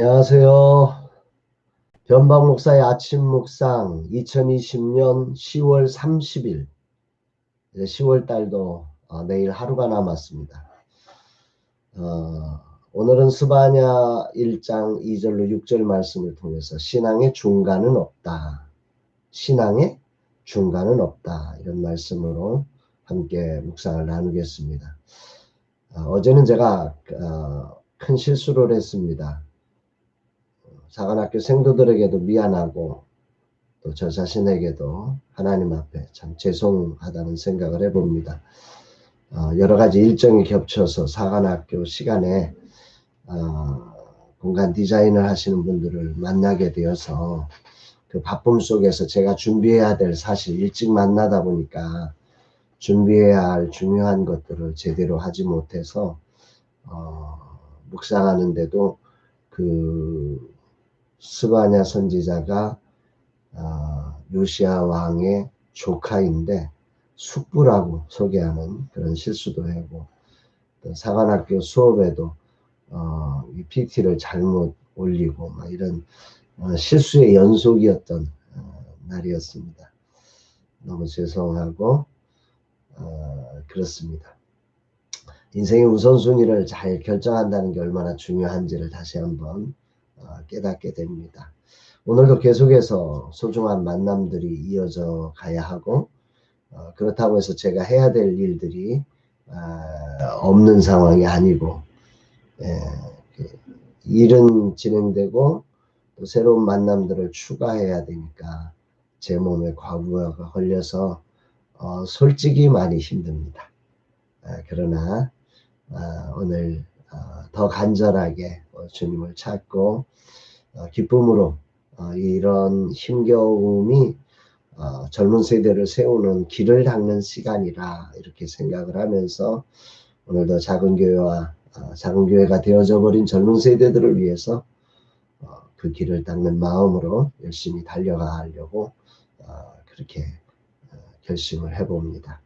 안녕하세요. 변방 목사의 아침 묵상 2020년 10월 30일 10월 달도 내일 하루가 남았습니다. 오늘은 스바냐 1장 2절로 6절 말씀을 통해서 신앙의 중간은 없다. 신앙의 중간은 없다. 이런 말씀으로 함께 묵상을 나누겠습니다. 어제는 제가 큰 실수를 했습니다. 사관학교 생도들에게도 미안하고 또 저 자신에게도 하나님 앞에 참 죄송하다는 생각을 해봅니다. 여러 가지 일정이 겹쳐서 사관학교 시간에 공간 디자인을 하시는 분들을 만나게 되어서 그 바쁨 속에서 제가 준비해야 될 사실 일찍 만나다 보니까 준비해야 할 중요한 것들을 제대로 하지 못해서 묵상하는데도 그 스바냐 선지자가 요시야 왕의 조카인데 숙부라고 소개하는 그런 실수도 하고, 또 사관학교 수업에도 이 PT를 잘못 올리고 막 이런 실수의 연속이었던 날이었습니다. 너무 죄송하고 그렇습니다. 인생의 우선순위를 잘 결정한다는 게 얼마나 중요한지를 다시 한번 깨닫게 됩니다. 오늘도 계속해서 소중한 만남들이 이어져 가야 하고, 그렇다고 해서 제가 해야 될 일들이 없는 상황이 아니고, 일은 진행되고 또 새로운 만남들을 추가해야 되니까 제 몸에 과부하가 걸려서 솔직히 많이 힘듭니다. 그러나 오늘 더 간절하게 주님을 찾고 기쁨으로 이런 힘겨움이 젊은 세대를 세우는 길을 닦는 시간이라 이렇게 생각을 하면서 오늘도 작은 교회와 작은 교회가 되어져 버린 젊은 세대들을 위해서 그 길을 닦는 마음으로 열심히 달려가려고 그렇게 결심을 해봅니다.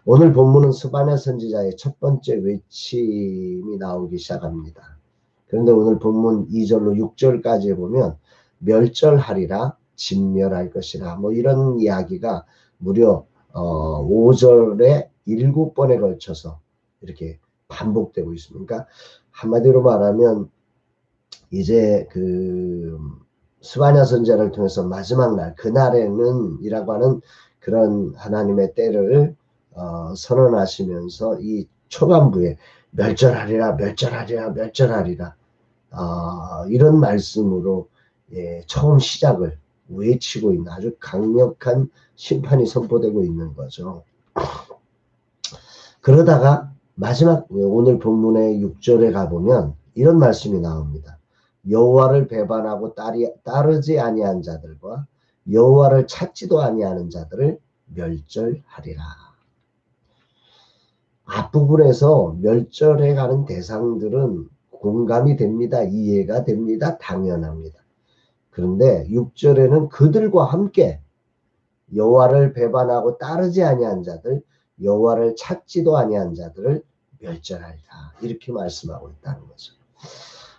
오늘 본문은 스바냐 선지자의 첫 번째 외침이 나오기 시작합니다. 그런데 오늘 본문 2절로 6절까지 보면 멸절하리라, 진멸할 것이라, 뭐 이런 이야기가 무려 5절에 7번에 걸쳐서 이렇게 반복되고 있습니다. 그러니까 한마디로 말하면 이제 그 스바냐 선지자를 통해서 마지막 날, 그날에는 이라고 하는 그런 하나님의 때를 선언하시면서 이 초반부에 멸절하리라, 멸절하리라, 멸절하리라 이런 말씀으로 처음 시작을 외치고 있는 아주 강력한 심판이 선포되고 있는 거죠. 그러다가 마지막 오늘 본문의 6절에 가보면 이런 말씀이 나옵니다. 여호와를 배반하고 따르지 아니한 자들과 여호와를 찾지도 아니하는 자들을 멸절하리라. 앞부분에서 멸절해가는 대상들은 공감이 됩니다. 이해가 됩니다. 당연합니다. 그런데 6절에는 그들과 함께 여호와를 배반하고 따르지 아니한 자들, 여호와를 찾지도 아니한 자들을 멸절하리라. 이렇게 말씀하고 있다는 거죠.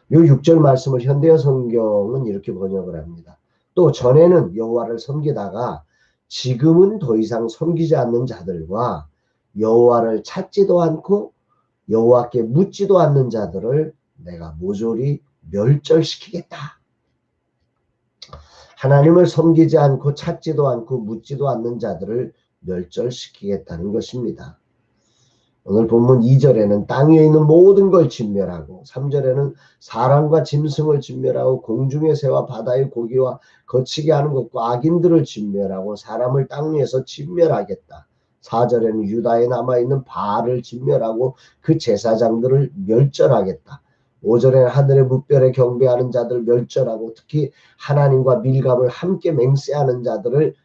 이 6절 말씀을 현대어 성경은 이렇게 번역을 합니다. 또 전에는 여호와를 섬기다가 지금은 더 이상 섬기지 않는 자들과 여호와를 찾지도 않고 여호와께 묻지도 않는 자들을 내가 모조리 멸절시키겠다. 하나님을 섬기지 않고 찾지도 않고 묻지도 않는 자들을 멸절시키겠다는 것입니다. 오늘 본문 2절에는 땅 위에 있는 모든 걸 진멸하고, 3절에는 사람과 짐승을 진멸하고 공중의 새와 바다의 고기와 거치게 하는 것과 악인들을 진멸하고 사람을 땅 위에서 진멸하겠다. 4절에는 유다에 남아있는 바알을 진멸하고 그 제사장들을 멸절하겠다. 5절에는 하늘의 무별에 경배하는 자들을 멸절하고 특히 하나님과 밀감을 함께 맹세하는 자들을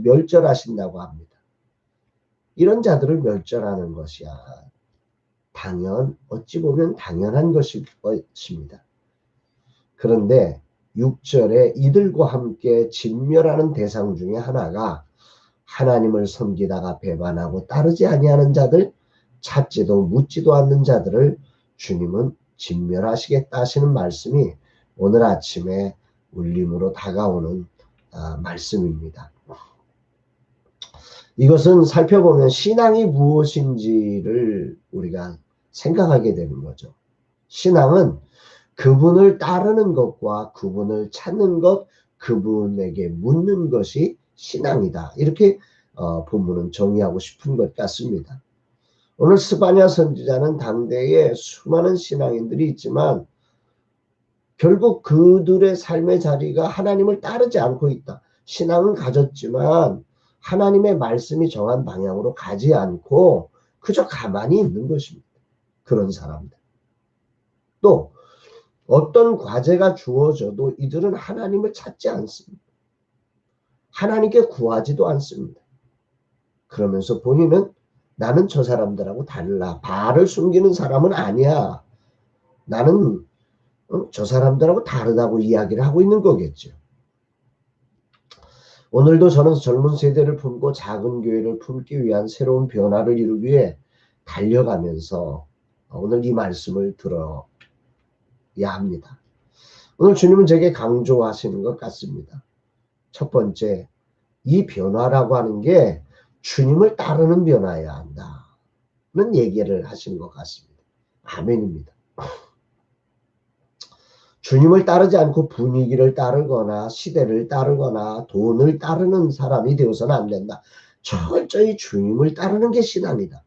멸절하신다고 합니다. 이런 자들을 멸절하는 것이야. 어찌 보면 당연한 것입니다. 그런데 6절에 이들과 함께 진멸하는 대상 중에 하나가 하나님을 섬기다가 배반하고 따르지 아니하는 자들, 찾지도 묻지도 않는 자들을 주님은 진멸하시겠다 하시는 말씀이 오늘 아침에 울림으로 다가오는 말씀입니다. 이것은 살펴보면 신앙이 무엇인지를 우리가 생각하게 되는 거죠. 신앙은 그분을 따르는 것과 그분을 찾는 것, 그분에게 묻는 것이 신앙이다. 이렇게 본문은 정의하고 싶은 것 같습니다. 오늘 스바냐 선지자는 당대에 수많은 신앙인들이 있지만 결국 그들의 삶의 자리가 하나님을 따르지 않고 있다. 신앙은 가졌지만 하나님의 말씀이 정한 방향으로 가지 않고 그저 가만히 있는 것입니다. 그런 사람들. 또 어떤 과제가 주어져도 이들은 하나님을 찾지 않습니다. 하나님께 구하지도 않습니다. 그러면서 본인은 나는 저 사람들하고 달라. 바알을 숨기는 사람은 아니야. 나는 저 사람들하고 다르다고 이야기를 하고 있는 거겠죠. 오늘도 저는 젊은 세대를 품고 작은 교회를 품기 위한 새로운 변화를 이루기 위해 달려가면서 오늘 이 말씀을 들어야 합니다. 오늘 주님은 제게 강조하시는 것 같습니다. 첫 번째, 이 변화라고 하는 게 주님을 따르는 변화여야 한다는 얘기를 하시는 것 같습니다. 아멘입니다. 주님을 따르지 않고 분위기를 따르거나 시대를 따르거나 돈을 따르는 사람이 되어서는 안 된다. 철저히 주님을 따르는 게 신앙이다.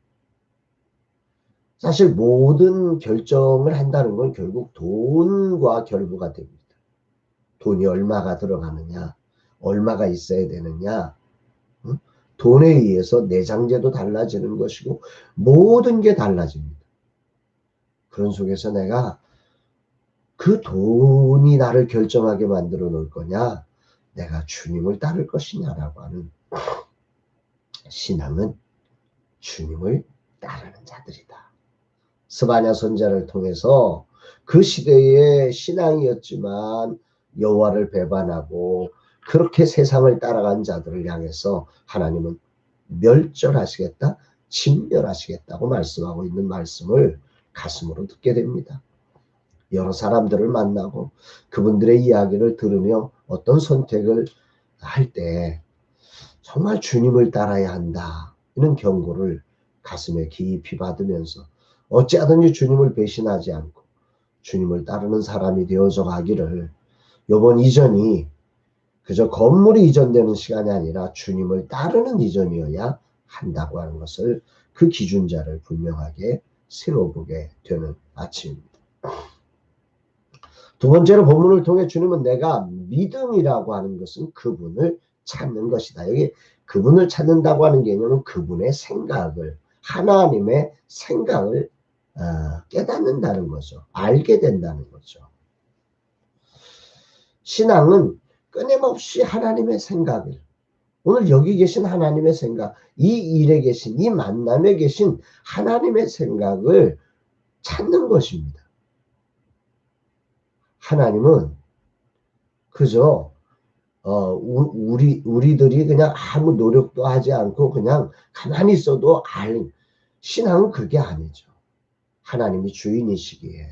사실 모든 결정을 한다는 건 결국 돈과 결부가 됩니다. 돈이 얼마가 들어가느냐, 얼마가 있어야 되느냐, 돈에 의해서 내장제도 달라지는 것이고 모든 게 달라집니다. 그런 속에서 내가 그 돈이 나를 결정하게 만들어 놓을 거냐, 내가 주님을 따를 것이냐라고 하는 신앙은 주님을 따르는 자들이다. 스바냐 선지자를 통해서 그 시대의 신앙이었지만 여호와를 배반하고 그렇게 세상을 따라간 자들을 향해서 하나님은 멸절하시겠다, 진멸하시겠다고 말씀하고 있는 말씀을 가슴으로 듣게 됩니다. 여러 사람들을 만나고 그분들의 이야기를 들으며 어떤 선택을 할 때 정말 주님을 따라야 한다. 이런 경고를 가슴에 깊이 받으면서 어찌하든지 주님을 배신하지 않고 주님을 따르는 사람이 되어져 가기를, 이번 이전이 그저 건물이 이전되는 시간이 아니라 주님을 따르는 이전이어야 한다고 하는 것을, 그 기준자를 분명하게 세워보게 되는 아침입니다. 두 번째로 본문을 통해 주님은 내가 믿음이라고 하는 것은 그분을 찾는 것이다. 여기 그분을 찾는다고 하는 개념은 그분의 생각을, 하나님의 생각을 깨닫는다는 거죠. 알게 된다는 거죠. 신앙은 끊임없이 하나님의 생각을, 오늘 여기 계신 하나님의 생각, 이 일에 계신, 이 만남에 계신 하나님의 생각을 찾는 것입니다. 하나님은 그저 우리들이 그냥 아무 노력도 하지 않고 그냥 가만히 있어도 신앙은 그게 아니죠. 하나님이 주인이시기에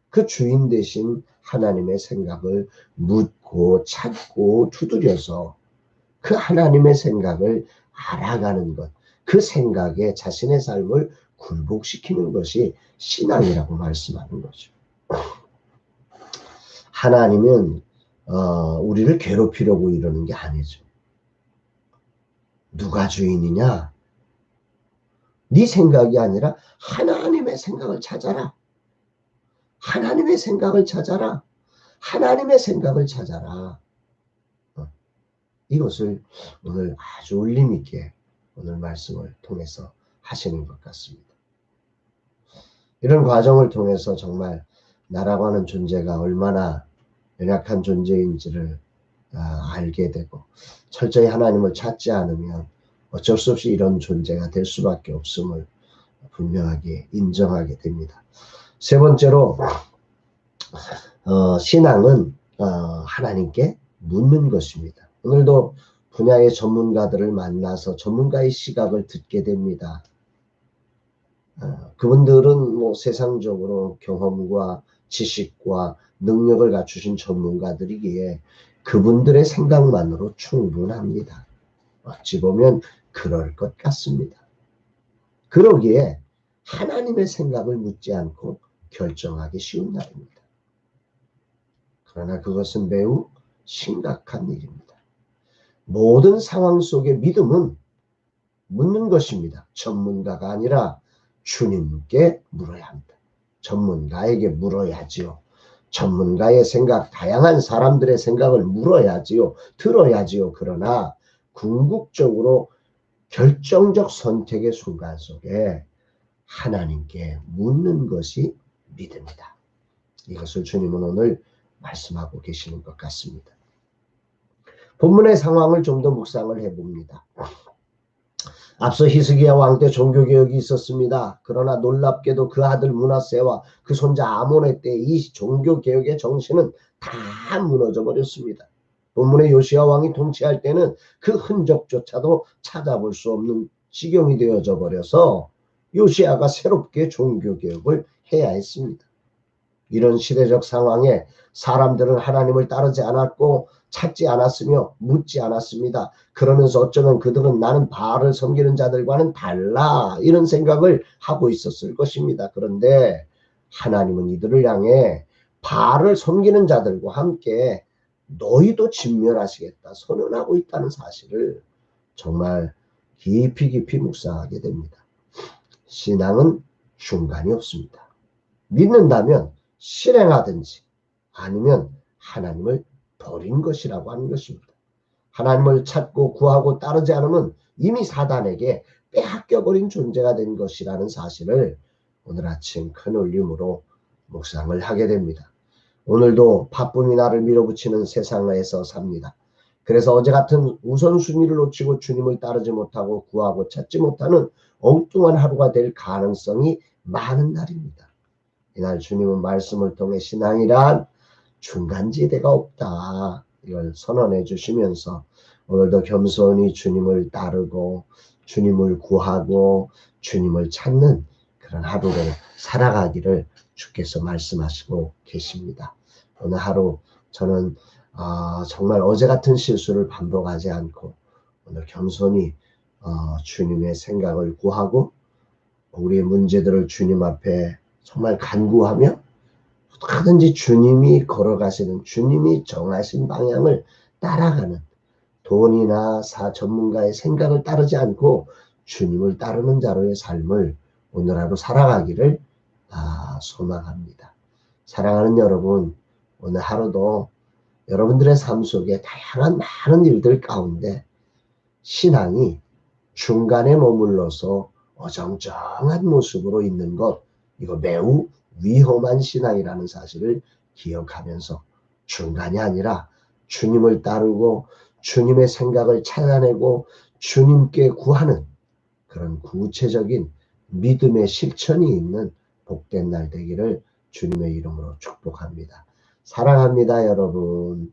그 주인 대신 하나님의 생각을 묻고 찾고 두드려서 그 하나님의 생각을 알아가는 것, 그 생각에 자신의 삶을 굴복시키는 것이 신앙이라고 말씀하는 거죠. 하나님은 우리를 괴롭히려고 이러는 게 아니죠. 누가 주인이냐? 네 생각이 아니라 하나님의 생각을 찾아라. 하나님의 생각을 찾아라. 하나님의 생각을 찾아라. 이것을 오늘 아주 울림 있게 오늘 말씀을 통해서 하시는 것 같습니다. 이런 과정을 통해서 정말 나라고 하는 존재가 얼마나 연약한 존재인지를 알게 되고, 철저히 하나님을 찾지 않으면 어쩔 수 없이 이런 존재가 될 수밖에 없음을 분명하게 인정하게 됩니다. 세 번째로 신앙은 하나님께 묻는 것입니다. 오늘도 분야의 전문가들을 만나서 전문가의 시각을 듣게 됩니다. 그분들은 뭐 세상적으로 경험과 지식과 능력을 갖추신 전문가들이기에 그분들의 생각만으로 충분합니다. 어찌 보면 그럴 것 같습니다. 그러기에 하나님의 생각을 묻지 않고 결정하기 쉬운 날입니다. 그러나 그것은 매우 심각한 일입니다. 모든 상황 속의 믿음은 묻는 것입니다. 전문가가 아니라 주님께 물어야 합니다. 전문가에게 물어야지요. 전문가의 생각, 다양한 사람들의 생각을 물어야지요. 들어야지요. 그러나 궁극적으로 결정적 선택의 순간 속에 하나님께 묻는 것이 믿음이다. 이것을 주님은 오늘 말씀하고 계시는 것 같습니다. 본문의 상황을 좀 더 묵상을 해봅니다. 앞서 히스기야 왕 때 종교개혁이 있었습니다. 그러나 놀랍게도 그 아들 므낫세와 그 손자 아모네 때 이 종교개혁의 정신은 다 무너져 버렸습니다. 본문의 요시야 왕이 통치할 때는 그 흔적조차도 찾아볼 수 없는 지경이 되어져 버려서 요시야가 새롭게 종교개혁을 해야 했습니다. 이런 시대적 상황에 사람들은 하나님을 따르지 않았고 찾지 않았으며 묻지 않았습니다. 그러면서 어쩌면 그들은 나는 바알을 섬기는 자들과는 달라 이런 생각을 하고 있었을 것입니다. 그런데 하나님은 이들을 향해 바알을 섬기는 자들과 함께 너희도 진멸하시겠다 선언하고 있다는 사실을 정말 깊이 묵상하게 됩니다. 신앙은 중간이 없습니다. 믿는다면 실행하든지 아니면 하나님을 버린 것이라고 하는 것입니다. 하나님을 찾고 구하고 따르지 않으면 이미 사단에게 빼앗겨버린 존재가 된 것이라는 사실을 오늘 아침 큰 울림으로 묵상을 하게 됩니다. 오늘도 바쁨이 나를 밀어붙이는 세상에서 삽니다. 그래서 어제 같은 우선순위를 놓치고 주님을 따르지 못하고 구하고 찾지 못하는 엉뚱한 하루가 될 가능성이 많은 날입니다. 이날 주님은 말씀을 통해 신앙이란 중간지대가 없다 이걸 선언해 주시면서 오늘도 겸손히 주님을 따르고 주님을 구하고 주님을 찾는 그런 하루를 살아가기를 주께서 말씀하시고 계십니다. 오늘 하루 저는 정말 어제 같은 실수를 반복하지 않고 오늘 겸손히 주님의 생각을 구하고 우리의 문제들을 주님 앞에 정말 간구하며 어떻게든지 주님이 걸어가시는 주님이 정하신 방향을 따라가는 돈이나 전문가의 생각을 따르지 않고 주님을 따르는 자로의 삶을 오늘 하루 살아가기를 소망합니다. 사랑하는 여러분, 오늘 하루도 여러분들의 삶 속에 다양한 많은 일들 가운데 신앙이 중간에 머물러서 어정쩡한 모습으로 있는 것, 이거 매우 위험한 신앙이라는 사실을 기억하면서 중간이 아니라 주님을 따르고 주님의 생각을 찾아내고 주님께 구하는 그런 구체적인 믿음의 실천이 있는 복된 날 되기를 주님의 이름으로 축복합니다. 사랑합니다, 여러분.